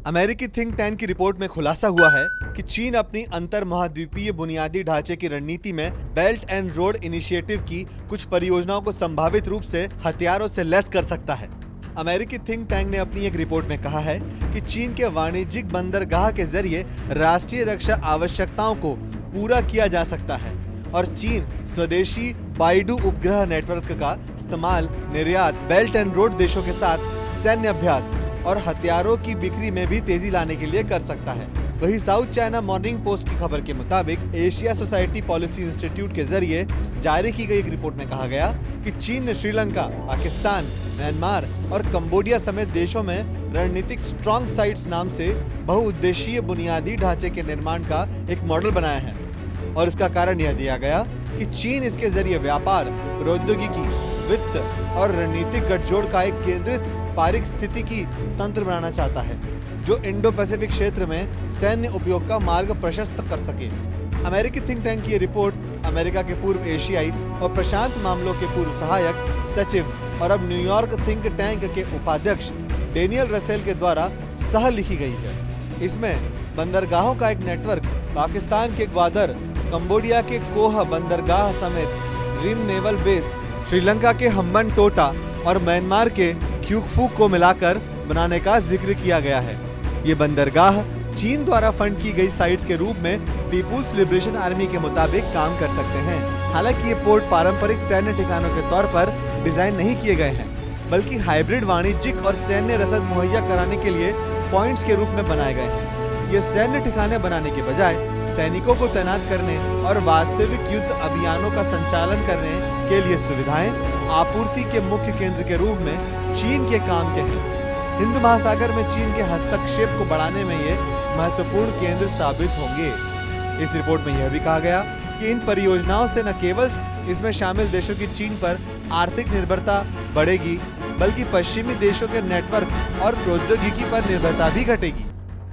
अमेरिकी think tank की report में खुलासा हुआ है कि चीन अपनी अंतर महाद्वीपीय बुनियादी ढांचे की रणनीति में बेल्ट एंड रोड इनिशिएटिव की कुछ परियोजनाओं को संभावित रूप से हथियारों से लैस कर सकता है। अमेरिकी थिंक टैंक ने अपनी एक रिपोर्ट में कहा है कि चीन के वाणिज्यिक बंदरगाह के जरिए राष्ट्रीय रक्षा आवश्यकताओं को पूरा किया जा सकता है और चीन स्वदेशी बाइडू उपग्रह नेटवर्क का इस्तेमाल निर्यात, बेल्ट एंड रोड देशों के साथ सैन्य अभ्यास और हथियारों की बिक्री में भी तेजी लाने के लिए कर सकता है। वहीं साउथ चाइना मॉर्निंग पोस्ट की खबर के मुताबिक एशिया सोसाइटी पॉलिसी इंस्टीट्यूट के जरिए जारी की गई एक रिपोर्ट में कहा गया कि चीन ने श्रीलंका, पाकिस्तान, म्यांमार और कंबोडिया समेत देशों में रणनीतिक स्ट्रॉन्ग साइट्स नाम से बहुउद्देशीय बुनियादी ढांचे के निर्माण का एक मॉडल बनाया है और इसका कारण यह दिया गया कि चीन इसके जरिए व्यापार, प्रौद्योगिकी, वित्त और रणनीतिक गठजोड़ का एक केंद्रित पारिस्थितिकी तंत्र बनाना चाहता है जो इंडो पैसिफिक क्षेत्र में सैन्य उपयोग का मार्ग प्रशस्त कर सके। अमेरिकी थिंक टैंक की ये रिपोर्ट अमेरिका के पूर्व एशियाई और प्रशांत मामलों के पूर्व सहायक सचिव और अब न्यूयॉर्क थिंक टैंक के उपाध्यक्ष डेनियल रसेल के द्वारा सह लिखी गई है। इसमें बंदरगाहों का एक नेटवर्क पाकिस्तान के ग्वादर, कंबोडिया के कोह बंदरगाह समेत रिम नेवल बेस, श्रीलंका के हम्बनटोटा और म्यांमार के क्यूकफू को मिलाकर बनाने का जिक्र किया गया है। ये बंदरगाह चीन द्वारा फंड की गई साइट्स के रूप में पीपुल्स लिबरेशन आर्मी के मुताबिक काम कर सकते हैं। हालांकि ये पोर्ट पारंपरिक सैन्य ठिकानों के तौर पर डिजाइन नहीं किए गए हैं, बल्कि हाइब्रिड वाणिज्यिक और सैन्य रसद मुहैया कराने के लिए पॉइंट्स के रूप में बनाए गए हैं। ये सैन्य ठिकाने बनाने के बजाय सैनिकों को तैनात करने और वास्तविक युद्ध अभियानों का संचालन करने के लिए सुविधाएं, आपूर्ति के मुख्य केंद्र के रूप में चीन के काम के हैं। हिंद महासागर में चीन के हस्तक्षेप को बढ़ाने में ये महत्वपूर्ण केंद्र साबित होंगे। इस रिपोर्ट में यह भी कहा गया कि इन परियोजनाओं से न केवल इसमें शामिल देशों की चीन पर आर्थिक निर्भरता बढ़ेगी, बल्कि पश्चिमी देशों के नेटवर्क और प्रौद्योगिकी पर निर्भरता भी घटेगी।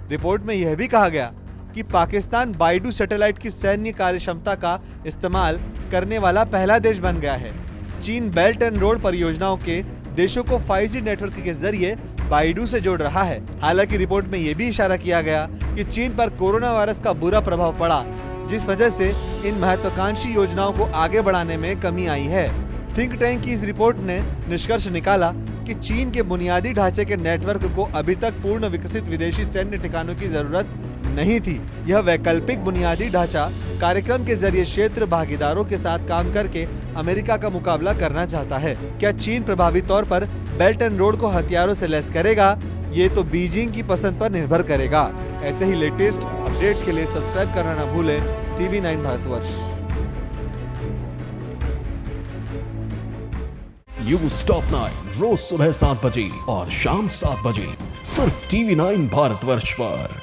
रिपोर्ट में यह भी कहा गया कि पाकिस्तान बाइडू सैटेलाइट की सैन्य कार्यक्षमता का इस्तेमाल करने वाला पहला देश बन गया है। चीन बेल्ट एंड रोड परियोजनाओं के देशों को 5G नेटवर्क के जरिए बाइडू से जोड़ रहा है। हालांकि रिपोर्ट में यह भी इशारा किया गया कि चीन पर कोरोना वायरस का बुरा प्रभाव पड़ा, जिस वजह से इन महत्वाकांक्षी योजनाओं को आगे बढ़ाने में कमी आई है। थिंक टैंक की इस रिपोर्ट ने निष्कर्ष निकाला कि चीन के बुनियादी ढांचे के नेटवर्क को अभी तक पूर्ण विकसित विदेशी सैन्य ठिकानों की जरूरत नहीं थी। यह वैकल्पिक बुनियादी ढांचा कार्यक्रम के जरिए क्षेत्र भागीदारों के साथ काम करके अमेरिका का मुकाबला करना चाहता है। क्या चीन प्रभावी तौर पर बेल्ट एंड रोड को हथियारों से लैस करेगा? ये तो बीजिंग की पसंद पर निर्भर करेगा। ऐसे ही लेटेस्ट अपडेट्स के लिए सब्सक्राइब करना न भूलें TV9 भारतवर्ष। न्यूज़ टॉप 9 रोज सुबह 7 बजे और शाम 7 बजे सिर्फ TV9 भारतवर्ष पर।